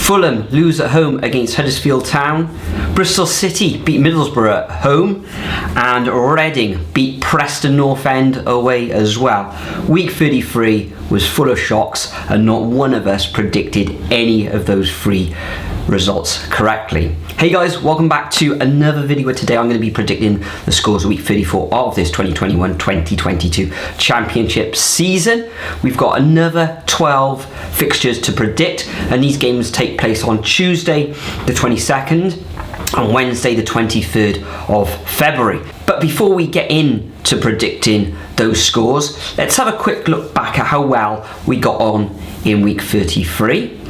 Fulham lose at home against Huddersfield Town. Bristol City beat Middlesbrough at home. And Reading beat Preston North End away as well. Week 33 was full of shocks and not one of us predicted any of those three results correctly. Hey guys, welcome back to another video where today I'm going to be predicting the scores of week 34 of this 2021-2022 Championship season. We've got another 12 fixtures to predict, and these games take place on Tuesday the 22nd and Wednesday the 23rd of February. But before we get into predicting those scores, let's have a quick look back at how well we got on in week 33.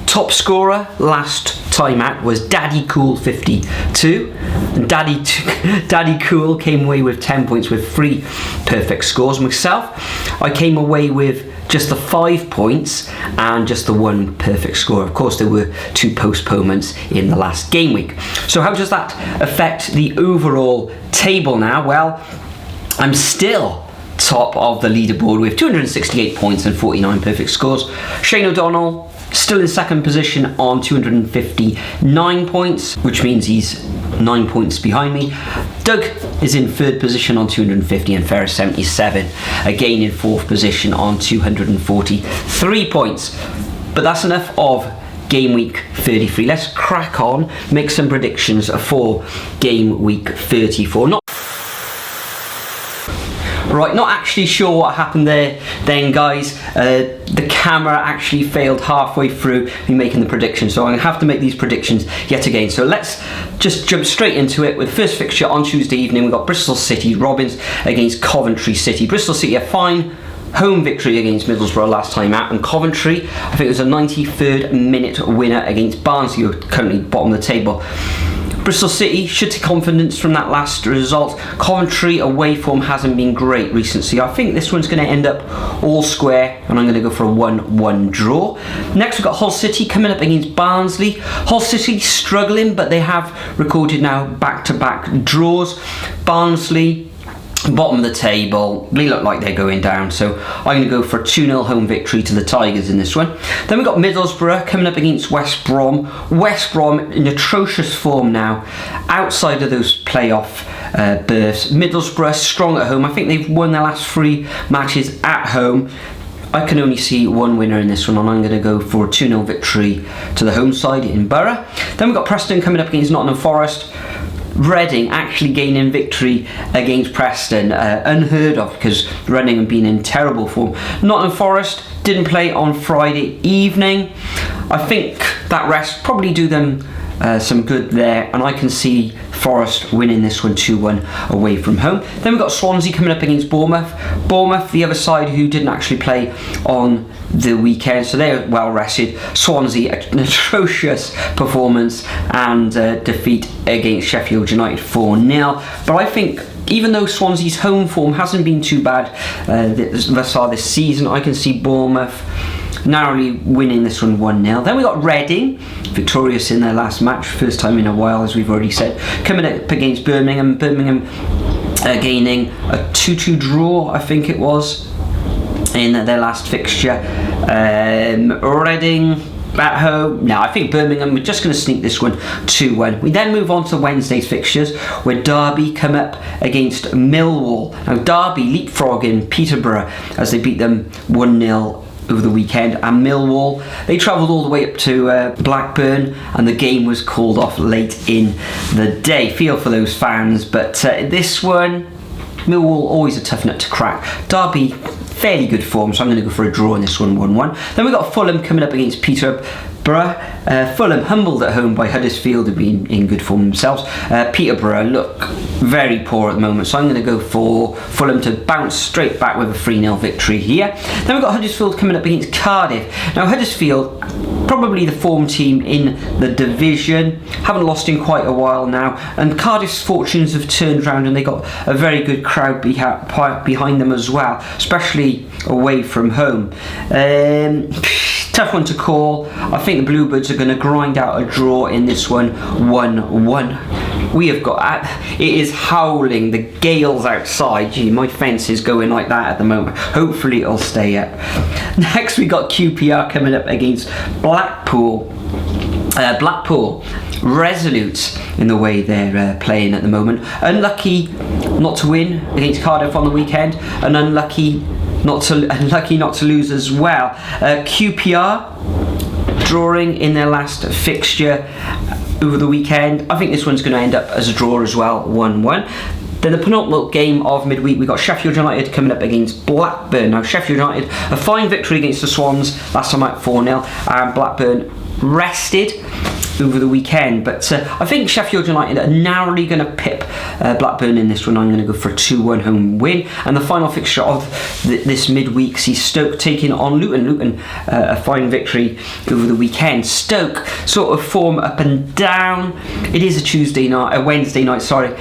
Top scorer last time out was Daddy Cool 52. And Daddy Cool came away with 10 points with 3 perfect scores. Myself, I came away with just the 5 points and just the 1 perfect score. Of course, there were 2 postponements in the last game week. So how does that affect the overall table now? Well, I'm still top of the leaderboard with 268 points and 49 perfect scores. Shane O'Donnell still in second position on 259 points, which means he's 9 points behind me. Doug is in third position on 250 and Ferris 77, again in fourth position on 243 points. But that's enough of game week 33. Let's crack on, make some predictions for game week 34. Right, not actually sure what happened there then, guys. The camera actually failed halfway through me making the prediction, so I'm going to have to make these predictions yet again. So let's just jump straight into it with the first fixture on Tuesday evening. We've got Bristol City Robins against Coventry City. Bristol City, a fine home victory against Middlesbrough last time out, and Coventry, I think it was a 93rd minute winner against Barnsley, who are currently bottom of the table. Bristol City should take confidence from that last result. Coventry away form hasn't been great recently. I think this one's going to end up all square, and I'm going to go for a 1-1 draw. Next we've got Hull City coming up against Barnsley. Hull City struggling, but they have recorded now back-to-back draws. Barnsley, bottom of the table, they look like they're going down, so I'm going to go for a 2-0 home victory to the Tigers in this one. Then we've got Middlesbrough coming up against West Brom. West Brom in atrocious form now, outside of those playoff berths. Middlesbrough strong at home. I think they've won their last 3 matches at home. I can only see one winner in this one, and I'm going to go for a 2-0 victory to the home side in Borough. Then we've got Preston coming up against Nottingham Forest. Reading actually gaining victory against Preston, unheard of because Reading have been in terrible form. Nottingham Forest didn't play on Friday evening. I think that rest probably do them some good there, and I can see Forest winning this one 2-1 away from home. Then we've got Swansea coming up against Bournemouth. Bournemouth, the other side, who didn't actually play on the weekend, so they're well rested. Swansea, an atrocious performance and defeat against Sheffield United 4-0. But I think even though Swansea's home form hasn't been too bad thus far this season, I can see Bournemouth narrowly winning this one 1-0. Then we got Reading, victorious in their last match, first time in a while, as we've already said, coming up against Birmingham. Birmingham gaining a 2-2 draw, I think it was, in their last fixture. Reading at home. Now I think Birmingham, we're just going to sneak this one 2-1. We then move on to Wednesday's fixtures, where Derby come up against Millwall. Now Derby leapfrogging Peterborough as they beat them 1-0 over the weekend, and Millwall, they travelled all the way up to Blackburn, and the game was called off late in the day. Feel for those fans, but this one, Millwall always a tough nut to crack. Derby, fairly good form, so I'm going to go for a draw in this one 1-1. Then we've got Fulham coming up against Peterborough. Fulham humbled at home by Huddersfield, have been in good form themselves. Peterborough look very poor at the moment, so I'm going to go for Fulham to bounce straight back with a 3-0 victory here. Then we've got Huddersfield coming up against Cardiff. Now Huddersfield, probably the form team in the division, haven't lost in quite a while now, and Cardiff's fortunes have turned around, and they got a very good crowd behind them as well, especially away from home. Tough one to call. I think the Bluebirds are going to grind out a draw in this one, 1-1. We have got, it is howling, the gales outside. Gee, my fence is going like that at the moment. Hopefully it'll stay up. Next we got QPR coming up against Blackpool. Blackpool resolute in the way they're playing at the moment. Unlucky not to win against Cardiff on the weekend, and unlucky not to lose as well. QPR drawing in their last fixture over the weekend. I think this one's going to end up as a draw as well, 1-1. Then the penultimate game of midweek, we got Sheffield United coming up against Blackburn. Now Sheffield United, a fine victory against the Swans last time out, 4-0, and Blackburn rested over the weekend, but I think Sheffield United are narrowly going to pip Blackburn in this one. I'm going to go for a 2-1 home win. And the final fixture of this midweek sees Stoke taking on Luton. Luton, a fine victory over the weekend. Stoke sort of form up and down. It is a Wednesday night, sorry.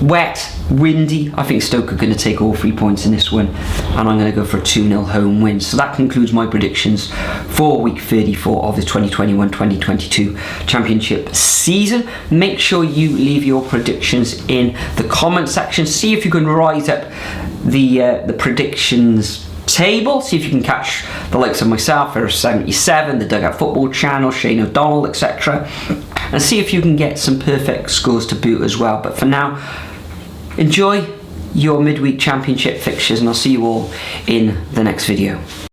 Wet, windy. I think Stoke are going to take all 3 points in this one, and I'm going to go for a 2-0 home win. So that concludes my predictions for week 34 of the 2021-2022 Championship season. Make sure you leave your predictions in the comment section. See if you can rise up the predictions table. See if you can catch the likes of myself, Error 77, the Dugout Football Channel, Shane O'Donnell, etc. And see if you can get some perfect scores to boot as well. But for now, enjoy your midweek championship fixtures, and I'll see you all in the next video.